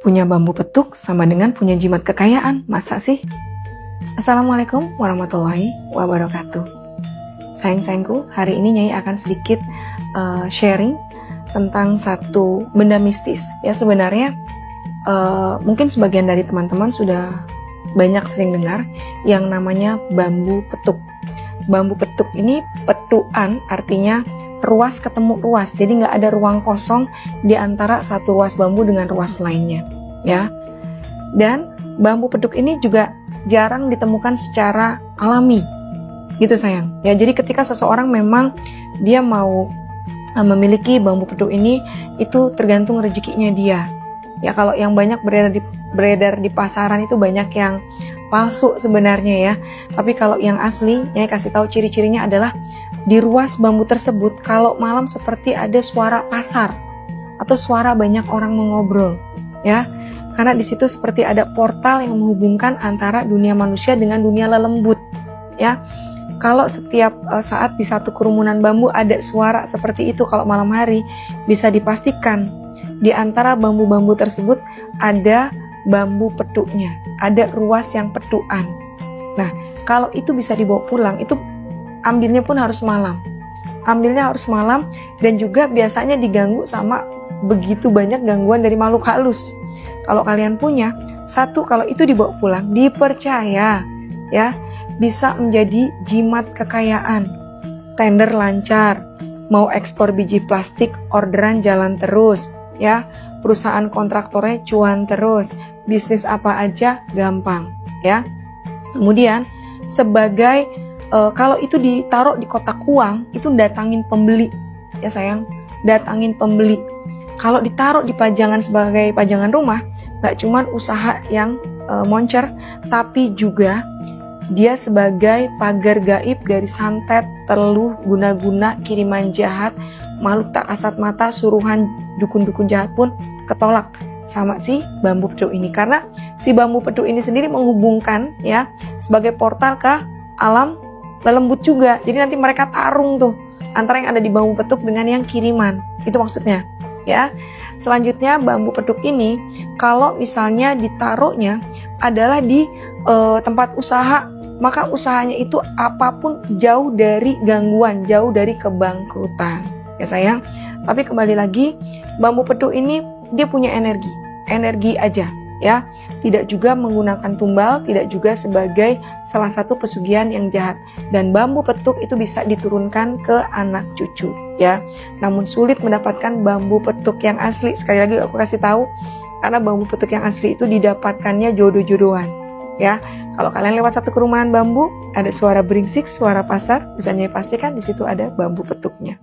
Punya bambu petuk sama dengan punya jimat kekayaan, masa sih? Assalamualaikum warahmatullahi wabarakatuh. Sayang-sayangku, hari ini Nyai akan sedikit sharing tentang satu benda mistis. Ya sebenarnya mungkin sebagian dari teman-teman sudah banyak sering dengar yang namanya bambu petuk. Bambu petuk ini petuan, artinya ruas ketemu ruas, jadi nggak ada ruang kosong di antara satu ruas bambu dengan ruas lainnya, ya. Dan bambu petuk ini juga jarang ditemukan secara alami, gitu sayang. Ya, jadi ketika seseorang memang dia mau memiliki bambu petuk ini, itu tergantung rezekinya dia. Ya, kalau yang banyak beredar di pasaran itu banyak yang palsu sebenarnya ya. Tapi kalau yang asli, Nyai kasih tahu ciri-cirinya adalah di ruas bambu tersebut kalau malam seperti ada suara pasar atau suara banyak orang mengobrol, ya. Karena di situ seperti ada portal yang menghubungkan antara dunia manusia dengan dunia lelembut, ya. Kalau setiap saat di satu kerumunan bambu ada suara seperti itu kalau malam hari, bisa dipastikan di antara bambu-bambu tersebut ada bambu petuknya, ada ruas yang petuan. Nah, kalau itu bisa dibawa pulang, itu ambilnya pun harus malam. Ambilnya harus malam dan juga biasanya diganggu sama begitu banyak gangguan dari makhluk halus. Kalau kalian punya, satu, kalau itu dibawa pulang, dipercaya ya bisa menjadi jimat kekayaan. Tender lancar, mau ekspor biji plastik, orderan jalan terus, ya. Perusahaan kontraktornya cuan terus, bisnis apa aja gampang, ya. Kemudian sebagai kalau itu ditaruh di kotak uang, itu datangin pembeli, ya sayang, datangin pembeli. Kalau ditaruh di pajangan sebagai pajangan rumah, nggak cuma usaha yang moncer, tapi juga dia sebagai pagar gaib dari santet, teluh, guna-guna, kiriman jahat, makhluk tak kasat mata, suruhan dukun-dukun jahat pun ketolak sama si bambu petuk ini. Karena si bambu petuk ini sendiri menghubungkan ya sebagai portal ke alam lelembut juga. Jadi nanti mereka tarung tuh antara yang ada di bambu petuk dengan yang kiriman. Itu maksudnya, ya. Selanjutnya bambu petuk ini kalau misalnya ditaruhnya adalah di tempat usaha, maka usahanya itu apapun jauh dari gangguan, jauh dari kebangkrutan. Ya sayang. Tapi kembali lagi, bambu petuk ini dia punya energi aja. Ya, tidak juga menggunakan tumbal, tidak juga sebagai salah satu pesugihan yang jahat. Dan bambu petuk itu bisa diturunkan ke anak cucu, ya. Namun sulit mendapatkan bambu petuk yang asli. Sekali lagi aku kasih tahu, karena bambu petuk yang asli itu didapatkannya jodoh-jodohan, ya. Kalau kalian lewat satu kerumunan bambu, ada suara beringsik, suara pasar, bisa Nyai pastikan di situ ada bambu petuknya.